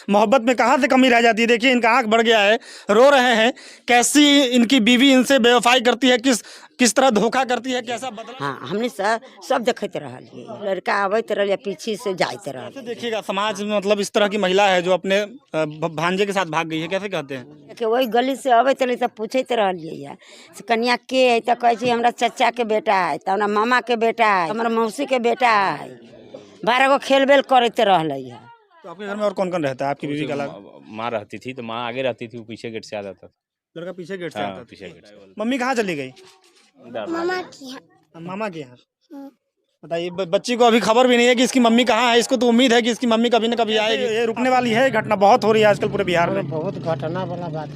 मोहब्बत में कहाँ से कमी रह जाती है। देखिए इनका आंख बढ़ गया है, रो रहे हैं। कैसी इनकी बीवी इनसे बेवफाई करती है, किस तरह धोखा करती है, कैसा बदला। हाँ, हमने सब देखते रहलिए, लड़का आवत रहे पीछे से जाते रहे। कैसे देखिएगा समाज में मतलब इस तरह की महिला है जो अपने भांजे के साथ भाग गई है, कैसे कहते हैं। कि वही गली से अबैत रहे तो पूछते रहलिए से कन्या के है, तो कहे हमरा चाचा के बेटा है, तो हमरा मामा के बेटा है, हमारा मौसी के बेटा है। 12 गो खेल बेल करते रहले है। तो आपके घर में और कौन कौन रहता है आपकी बीवी के अलावा। माँ रहती थी, तो माँ आगे रहती थी, वो पीछे गेट से आ जाता था। लड़का पीछे गेट से हाँ, आता था। पीछे गेट से। मम्मी कहाँ चली गई। मामा के यहाँ। बताइए बच्ची को अभी खबर भी नहीं है कि इसकी मम्मी कहाँ है। इसको तो उम्मीद है कि इसकी मम्मी कभी न कभी आएगी। ये रुकने वाली है घटना, बहुत हो रही है आजकल पूरे बिहार में। बहुत घटना वाला बात,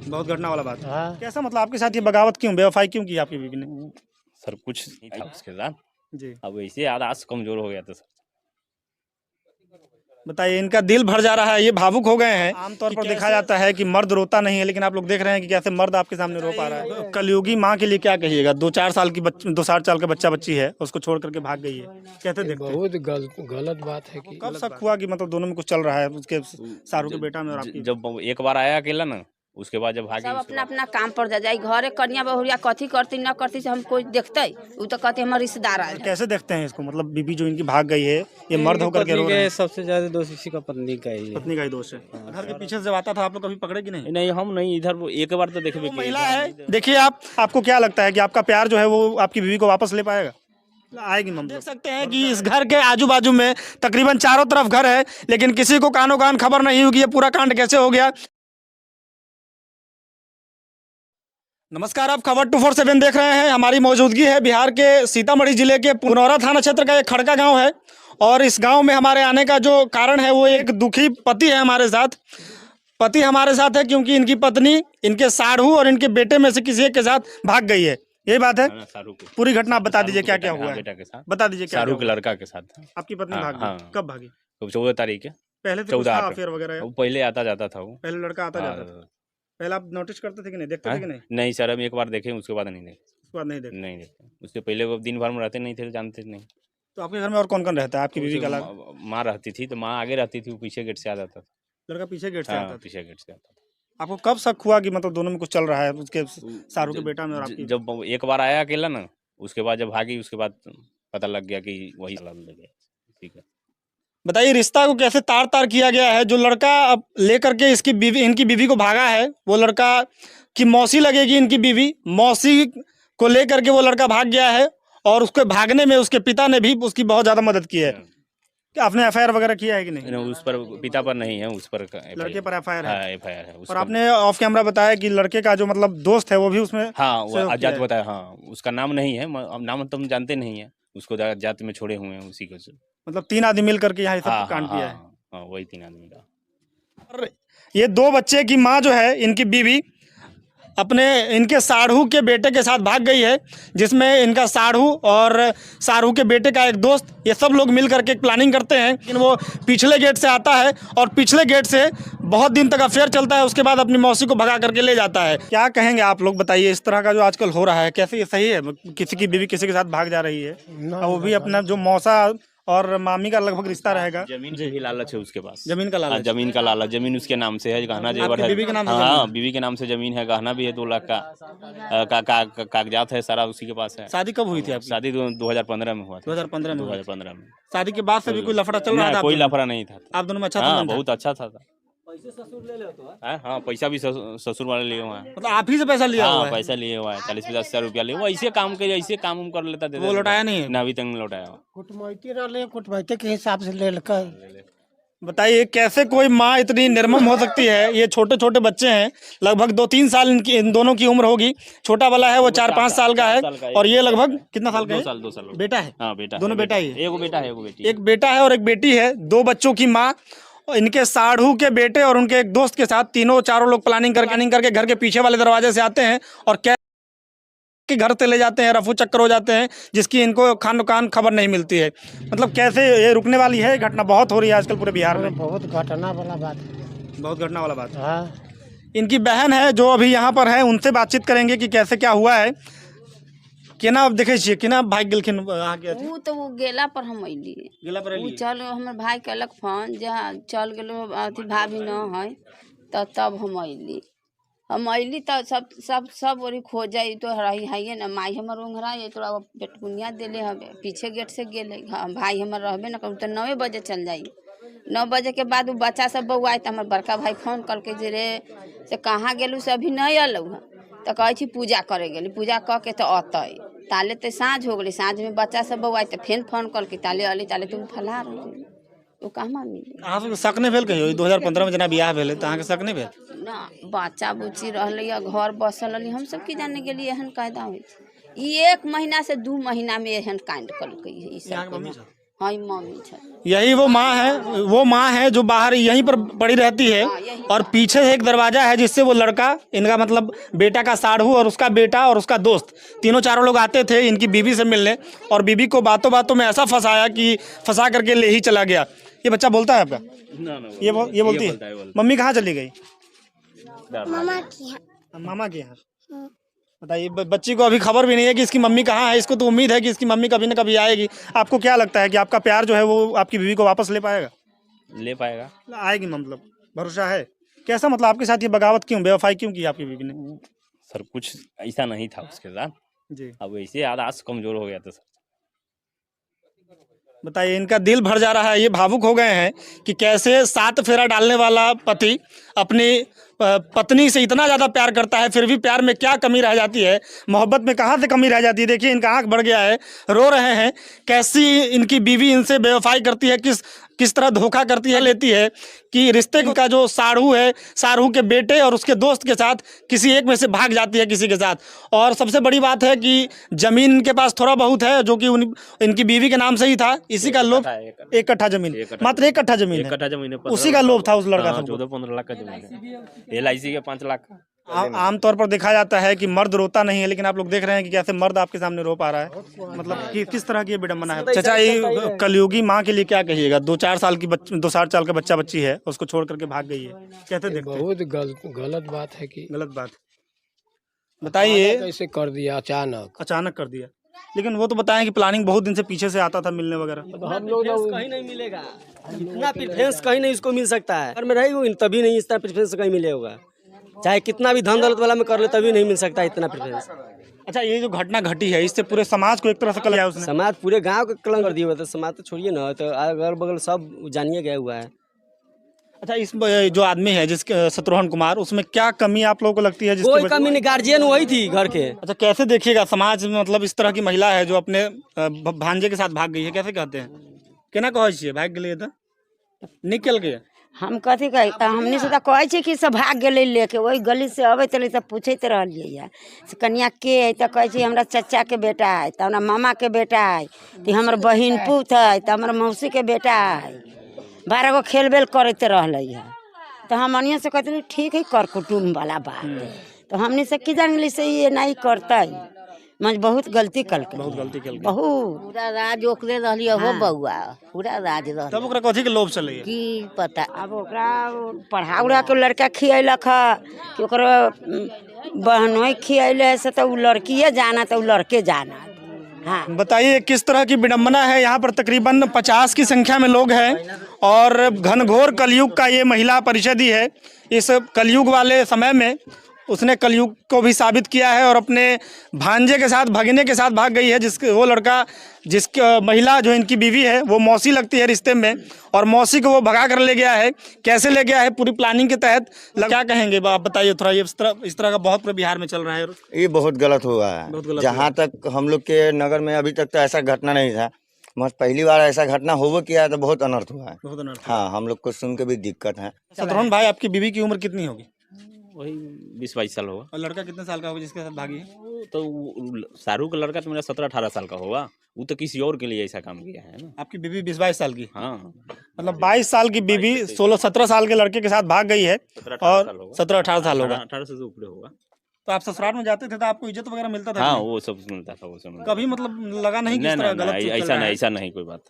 बहुत घटना वाला बात। हाँ। कैसा मतलब आपके साथ ये बगावत क्यों, बेवफाई क्यों की आपकी बीवी ने। सर कुछ नहीं था उसके साथ जी अब वैसे आदास कमजोर हो गया था सर। बताइए इनका दिल भर जा रहा है, ये भावुक हो गए हैं। आमतौर पर देखा जाता है कि मर्द रोता नहीं है, लेकिन आप लोग देख रहे हैं कि कैसे मर्द आपके सामने रो पा रहा है। कलयुगी माँ के लिए क्या कहिएगा। 2-4 साल की 2-4 साल का बच्चा बच्ची है, उसको छोड़ करके भाग गई है, कैसे देखते हैं। बहुत गलत बात है कि कब शक हुआ कि मतलब दोनों में कुछ चल रहा है, उसके शाहरुख के बेटा में और आपकी। जब एक बार आया अकेला ना, उसके बाद जब भागी सब अपना अपना काम पर जा जाए। घरे कन्या बहुरिया कथी करती न करती से हम कोई देखते, वो तो कहते हमारे रिश्तेदार है। कैसे देखते हैं इसको, मतलब बीबी जो इनकी भाग गई है, ये मर्द होकर के रो रहे हैं। सबसे ज्यादा दोष इसी का पत्नी का ही है। पत्नी का ही दोष है। घर के पीछे से जब आता था आप लोग कभी पकड़े कि नहीं। नहीं, हम नहीं, इधर एक बार तो देखे वो महिला है। देखिए आपको क्या लगता है कि आपका प्यार जो है वो आपकी बीवी को वापस ले पाएगा, आएगी मम्मी। देख सकते हैं कि इस घर के आजू बाजू में तकरीबन चारों तरफ घर है, लेकिन किसी को कानो कान खबर नहीं होगी ये पूरा कांड कैसे हो गया। नमस्कार, आप खबर 247 देख रहे हैं। हमारी मौजूदगी है बिहार के सीतामढ़ी जिले के पुनौरा थाना क्षेत्र का एक खड़का गांव है, और इस गांव में हमारे आने का जो कारण है वो एक दुखी पति है हमारे साथ। पति हमारे साथ है क्योंकि इनकी पत्नी इनके साढ़ू और इनके बेटे में से किसी एक के साथ भाग गई है, यही बात है। पूरी घटना आप बता दीजिए क्या क्या हुआ है, बेटा के साथ, बता दीजिए। शाहरुख के लड़का के साथ आपकी पत्नी भाग गई, कब भागी। 14 तारीख है। पहले तो 14 अफेयर वगैरह, वो पहले आता जाता था, वो पहले लड़का आता जाता था। पहले आप नोटिस करते थे कि नहीं, देखते थे कि नहीं। नहीं सर, हम एक बार देखे, उसके बाद नहीं देखे। उसके बाद नहीं देखते। नहीं देखते, उसके पहले वो दिन भर में रहते नहीं थे, जानते नहीं। तो आपके घर में और कौन कौन रहता है आपकी बीवी के अलावा। माँ रहती थी, तो माँ आगे रहती थी, वो पीछे गेट से आ जाता था। लड़का पीछे गेट से आता था। पीछे गेट से आता था। आपको कब शक हुआ कि मतलब दोनों में कुछ चल रहा है, उसके शाहरुख के बेटा में और आपकी। जब एक बार आया अकेला ना, उसके बाद जब भागी, उसके बाद पता लग गया कि वही लग गया। ठीक है, बताइए रिश्ता को कैसे तार तार किया गया है। जो लड़का अब लेकर के इनकी बीवी को भागा है, वो लड़का की मौसी लगेगी इनकी बीवी, मौसी को लेकर के वो लड़का भाग गया है, और उसके भागने में उसके पिता ने भी उसकी बहुत ज़्यादा मदद की है। क्या आपने एफआईआर वगैरह किया है कि नहीं। उस पर पिता पर नहीं है, उस पर लड़के पर एफआईआर है। एफआईआर है। और आपने ऑफ कैमरा बताया कि लड़के का जो मतलब दोस्त है वो भी उसमें। हाँ, वो आजाद बताया। हाँ, उसका नाम नहीं है, नाम तो हम जानते नहीं है, उसको जात में छोड़े हुए हैं उसी को। मतलब 3 आदमी मिल करके यहाँ सब कांड किया है। हाँ, वही 3 आदमी का। और ये 2 बच्चे की माँ जो है इनकी बीवी अपने इनके साढ़ू के बेटे के साथ भाग गई है, जिसमें इनका साढ़ू और साढ़ू के बेटे का एक दोस्त, ये सब लोग मिल करके एक प्लानिंग करते हैं। लेकिन वो पिछले गेट से आता है और पिछले गेट से बहुत दिन तक अफेयर चलता है, उसके बाद अपनी मौसी को भगा करके ले जाता है। क्या कहेंगे आप लोग, बताइए इस तरह का जो आजकल हो रहा है कैसे ये सही है। किसी की बीवी किसी के साथ भाग जा रही है, और वो भी अपना जो मौसा और मामी का लगभग रिश्ता रहेगा। जमीन से ही लालच है उसके पास। जमीन का लालच। जमीन का लालच, जमीन उसके नाम से है, गहना जेवर है। बीवी के नाम से। हाँ, बीवी के नाम से जमीन है, गहना भी है 2 लाख का कागजात है, सारा उसी के पास है। शादी कब हुई थी आपकी। शादी 2015 में हुआ था। 2015 में। शादी के बाद से भी कोई लफड़ा चल रहा था। कोई लफड़ा नहीं था। आप दोनों में अच्छा था, बहुत अच्छा था। हाँ, पैसा भी ससुर वाले लिए हुआ है। मतलब आप ही से पैसा लिया हुआ है। पैसा लिए हुआ है, 40-50 हज़ार रुपया लिए। वो ऐसे काम कर लेता था। वो लौटाया नहीं है ना, अभी तक नहीं लौटाया। कुटमैती के हिसाब से ले लेकर। बताइए कैसे कोई माँ इतनी निर्मम हो सकती है। ये छोटे छोटे बच्चे हैं, लगभग 2-3 साल इन दोनों की उम्र होगी। छोटा वाला है वो 4-5 साल का है, और ये लगभग कितना साल का है। 2 साल बेटा है। हाँ, बेटा। दोनों बेटा ही है। एक बेटा है, एक बेटी। एक बेटा है और एक बेटी है। 2 बच्चों की माँ, इनके साढ़ू के बेटे और उनके एक दोस्त के साथ चारों लोग प्लानिंग करके घर के पीछे वाले दरवाजे से आते हैं और के घर से ले जाते हैं, रफू चक्कर हो जाते हैं, जिसकी इनको खान कान खबर नहीं मिलती है। मतलब कैसे ये रुकने वाली है घटना, बहुत हो रही है आजकल पूरे बिहार में। बहुत घटना वाला बात, बहुत घटना वाला बात। हाँ। इनकी बहन है जो अभी यहाँ पर है, उनसे बातचीत करेंगे कि कैसे क्या हुआ है। केना अब देखे छियै केना भाग गेलखिन अहाँके अथी ऊ तो वो गेला पर हम अइली गेला पर ऊ एलियै? चल हमर भाई कहलक फोन जहाँ चल गेलो अथी भाभी न है तब हम अइली तो सब ओरी खोजा तो रही है ना माई हमर ओंघरा ये तो पेटकुनिया देले हवे पीछे गेट से गेले भाई हमर रहबे ना करू तो 9 बजे चल जाई 9 बजे के बाद वो बच्चा सब बउआई तो हमार बड़का भाई फोन करके जे रे से कहाँ गेलू से अभी नहीं अलू है तो कहे छी पूजा करे गेली पूजा क के तो अतई ताले तो साँझ हो गई साँझ में बच्चा सब बउआई तो फिर फोन करके ताले अली ताले तो फलार हो गई तो कहाँ मिली अहाँ सबके शक नहीं भेल कहियो 2015 में जना बियाह भेलै तऽ अहाँके शक नहीं भेल? ना बच्चा बुच्ची रहले घर बसल रही हम सब की जाने गेली एहन कायदा हुई ई 1 महीना से 2 महीना में एहन कांड कलकै है ई सब हाँ मम्मी छै यही वो माँ है जो बाहर यहीं पर पड़ी रहती है और पीछे से एक दरवाजा है जिससे वो लड़का इनका मतलब बेटा का साढ़ू और उसका बेटा और उसका दोस्त तीनों चारों लोग आते थे इनकी बीवी से मिलने और बीवी को बातों बातों में ऐसा फंसाया कि फंसा करके ले ही चला गया। ये बच्चा बोलता है आपका? ये बोलती है। मम्मी कहाँ चली गई? मामा के यहाँ। बताइए बच्ची को अभी खबर भी नहीं है कि इसकी मम्मी कहाँ है। इसको तो उम्मीद है कि इसकी मम्मी कभी न कभी आएगी। आपको क्या लगता है कि आपका प्यार जो है वो आपकी बीवी को वापस ले पाएगा? ले पाएगा, आएगी मतलब भरोसा है? कैसा मतलब आपके साथ ये बगावत क्यों बेवफाई क्यों की आपकी बीवी ने? सर कुछ ऐसा नहीं था उसके साथ जी अब ऐसे आदास कमजोर हो गया था सर। बताइए इनका दिल भर जा रहा है। ये भावुक हो गए हैं कि कैसे 7 फेरा डालने वाला पति अपनी पत्नी से इतना ज़्यादा प्यार करता है फिर भी प्यार में क्या कमी रह जाती है, मोहब्बत में कहाँ से कमी रह जाती है। देखिए इनका आंख बढ़ गया है, रो रहे हैं। कैसी इनकी बीवी इनसे बेवफाई करती है, किस तरह धोखा करती है, लेती है कि रिश्ते का जो साढ़ू है, साढ़ू के बेटे और उसके दोस्त के साथ किसी एक में से भाग जाती है किसी के साथ। और सबसे बड़ी बात है कि ज़मीन इनके पास थोड़ा बहुत है जो कि इनकी बीवी के नाम से ही था। इसी का लोभ 1 कट्ठा जमीन, मात्र 1 कट्ठा जमीन है, उसी का लोभ था उस लड़का का। 14-15 लाख का जमीन है, LIC के 5 लाख का। आमतौर पर देखा जाता है कि मर्द रोता नहीं है, लेकिन आप लोग देख रहे हैं कि कैसे मर्द आपके सामने रो पा रहा है। मतलब कि किस तरह की ये विडंबना है। चाचा ये कलयुगी माँ के लिए क्या कहिएगा? 2-4 साल की 2-4 साल का बच्चा बच्ची है, उसको छोड़ करके भाग गई है, कैसे देखते हैं? बहुत गलत बात है कि गलत बात बताइए। कैसे कर दिया अचानक कर दिया, लेकिन वो तो बताएं कि प्लानिंग बहुत दिन से पीछे से आता था मिलने वगैरह। हम लोग कहीं नहीं मिलेगा, इतना प्रेफरेंस कहीं नहीं इसको मिल सकता है। घर में रहेगी तभी नहीं, इस तरह प्रेफरेंस कहीं मिलेगा। चाहे कितना भी धन दौलत वाला में कर ले तभी नहीं मिल सकता इतना प्रेफरेंस। अच्छा ये जो घटना घटी है इससे पूरे समाज को एक तरह से कलंक उसने। समाज पूरे गांव को कलंक कर दिया हुआ था। समाज तो छोड़िए ना, तो अगल बगल सब जानिए गया हुआ है। अच्छा इस जो आदमी है जिसके शत्रुघ्न कुमार, उसमें क्या कमी आप लोगों को लगती है? कोई कमी नहीं, गार्जियन वही थी घर के। अच्छा कैसे देखिएगा समाज में मतलब इस तरह की महिला है जो अपने भांजे के साथ भाग गई है, कैसे कहते हैं? केना कहै छियै भाग गेलै तऽ निकल गए? हम कथी कही हमनी से तो कहै छी कि सब भाग गेलै लेके, वही गली से अबैत रही तब पूछैत रहलियै से कनिया के है तो कहे छी हमरा चचा के बेटा है, तो हमरा मामा के बेटा है, तो हमर बहिन पुत है, तो हमर मौसी के बेटा है। 12 गो खेल बेल करते रहले है। तो हमनियों से कहते ठीक है कर कुटुम्ब वाला बात है, तो हमनी से की जानली से ये नहीं करते। मैं बहुत गलती कल बहुत पूरा राज ओकरे रहली हो बउआ, पूरा राज रहली। तब ओकरा कथी के लोभ चले की पता अब ओकरा पढ़ा उड़ा के लड़का खियलक है कि ओकरा बहनों खियले से तो लड़किए जाना तो लड़के जाना। हाँ बताइए किस तरह की विडंबना है। यहाँ पर तकरीबन 50 की संख्या में लोग हैं और घनघोर कलयुग का ये महिला परिषद ही है। इस कलयुग वाले समय में उसने कलयुग को भी साबित किया है और अपने भांजे के साथ भगने के साथ भाग गई है। वो लड़का जिसकी महिला जो इनकी बीवी है वो मौसी लगती है रिश्ते में, और मौसी को वो भगा कर ले गया है। कैसे ले गया है पूरी प्लानिंग के तहत, क्या कहेंगे आप बताइए थोड़ा। ये इस तरह का बहुत पूरे बिहार में चल रहा है। ये बहुत गलत हुआ है। जहाँ तक हम लोग के नगर में अभी तक तो ऐसा घटना नहीं था, मत पहली बार ऐसा घटना होगा किया तो बहुत अनर्थ हुआ है। बहुत अनर्थ। हाँ हम लोग को सुन के भी दिक्कत है। शत्रुघ्न भाई आपकी बीवी की उम्र कितनी होगी? वही 20-22 साल होगा। और लड़का कितने साल का होगा जिसके साथ भागी है? तो शाहरुख का लड़का तो मेरा 17-18 साल का होगा। वो तो किसी और के लिए ऐसा काम किया है ना। आपकी बीवी 20-22 साल की? हाँ मतलब 22 साल की बीवी 16-17 साल के लड़के के साथ भाग गई है। और 17-18 साल होगा। 18 से ऊपर होगा। तो आप ससुराल में जाते थे तो आपको इज्जत वगैरह मिलता था? हाँ वो सब मिलता था, वो सब कभी मतलब लगा नहीं कि इस तरह गलत चीज चल रहा है? ऐसा नहीं कोई बात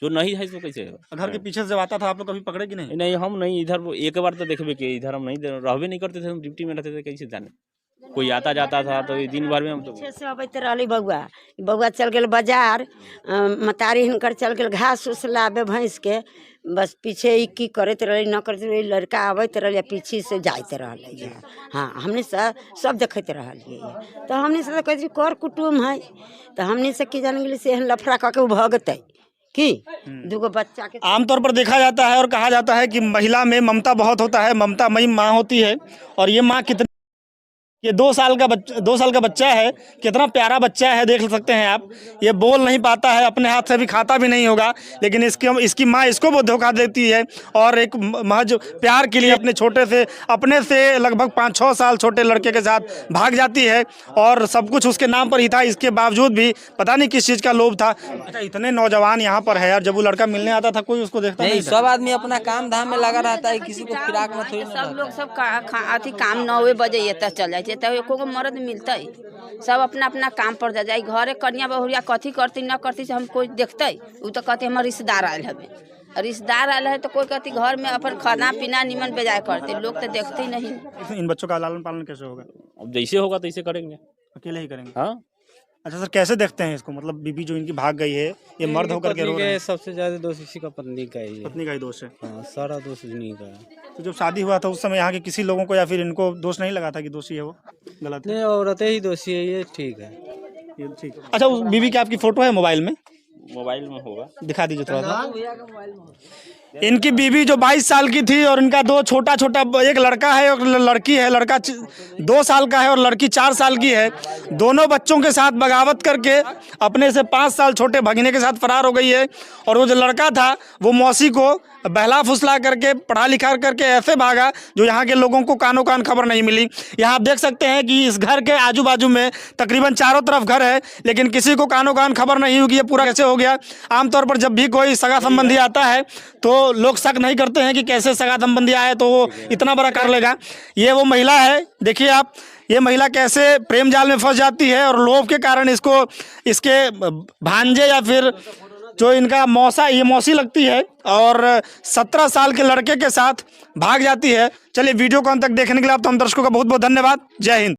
जो नहीं है तो कैसे घर के पीछे से जब आता था आप लोग कभी पकड़े कि नहीं? नहीं हम नहीं, इधर एक बार तो देखबे कि इधर हम नहीं रहबे नहीं करते थे, हम ड्यूटी में रहते थे, कैसे जाने। कोई आता जाता था तो ये दिन भर में हम तो पीछे से अबैत रहली बउआ बउआ चल गेल बाजार मतारी हिनकर चल गेल घास उस लाबे भैंस के बस पीछे ई की करत रही न करत रही लड़का आबैत रहले पीछे से जाइत रहले। हाँ हमने सब देखते रहलिए तो हमने से कहते छी कर कुटुम है तो हमने से की जान गेली से लफड़ा कह के उ भगतै की दूगो बच्चा के। आमतौर पर देखा जाता है और कहा जाता है कि महिला में ममता बहुत होता है, ममता मई माँ होती है। और ये माँ कितनी, ये 2 साल का बच्चा है, कितना प्यारा बच्चा है, देख सकते हैं आप। ये बोल नहीं पाता है, अपने हाथ से भी खाता भी नहीं होगा, लेकिन इसकी माँ इसको वो धोखा देती है और एक महज प्यार के लिए अपने से लगभग 5-6 साल छोटे लड़के के साथ भाग जाती है। और सब कुछ उसके नाम पर ही था, इसके बावजूद भी पता नहीं किस चीज़ का लोभ था। अच्छा, इतने नौजवान यहाँ पर है और जब वो लड़का मिलने आता था कोई उसको देखता नहीं था। सब आदमी अपना काम धाम में लगा रहता है, किसी को फिराक में थोड़ी ना सब लोग सब अथी काम 9 बजे एतऽ चल जाए तो एको गो मर्द मिलते सब अपना अपना काम पर जा जाए। घरे कन्या बहुरिया कथी करती न करती से हम कोई देखते उ तो कहते हमारे रिश्तेदार आयल हमें, रिश्तेदार आयल है तो कोई कहती घर में अपन खाना पीना निमन बेजाय करते, लोग तो देखते ही नहीं। इन बच्चों का लालन पालन कैसे होगा? अब जैसे होगा तैसे करेंगे, अकेले ही करेंगे। हाँ। अच्छा सर, कैसे देखते हैं इसको? मतलब बीबी जो इनकी भाग गई है, ये मर्द होकर के रो रहे हैं। सबसे ज्यादा दोष इसी का पत्नी का ही है। पत्नी का ही दोष है। हाँ, सारा दोष इन्हीं का है। तो जब शादी हुआ था उस समय यहाँ के किसी लोगों को या फिर इनको दोष नहीं लगा था कि दोषी है वो? गलत है। नहीं, औरतें ही दोषी है, ये ठीक है। ये ठीक। अच्छा, उस बीबी की आपकी फोटो है मोबाइल में? मोबाइल में होगा, दिखा दीजिए थोड़ा सा। इनकी बीवी जो 22 साल की थी और इनका 2 छोटा एक लड़का है और लड़की है। लड़का 2 साल का है और लड़की 4 साल की है। दोनों बच्चों के साथ बगावत करके अपने से 5 साल छोटे भगीने के साथ फरार हो गई है। और वो जो लड़का था वो मौसी को बहला फुसला करके पढ़ा लिखा करके ऐसे भागा जो यहाँ के लोगों को कानों कान खबर नहीं मिली। यहाँ आप देख सकते हैं कि इस घर के आजू बाजू में तकरीबन चारों तरफ घर है, लेकिन किसी को कानों कान खबर नहीं हुई कि ये पूरा कैसे हो गया। आमतौर पर जब भी कोई सगा संबंधी आता है तो लोग शक नहीं करते हैं कि कैसे सगा संबंधी आए तो वो इतना बड़ा कर लेगा। ये वो महिला है, देखिए आप, ये महिला कैसे प्रेम जाल में फंस जाती है और लोभ के कारण इसके भांजे या फिर जो इनका मौसी लगती है और 17 साल के लड़के के साथ भाग जाती है। चलिए, वीडियो को अंत तक देखने के लिए आप तमाम दर्शकों का बहुत बहुत धन्यवाद। जय हिंद।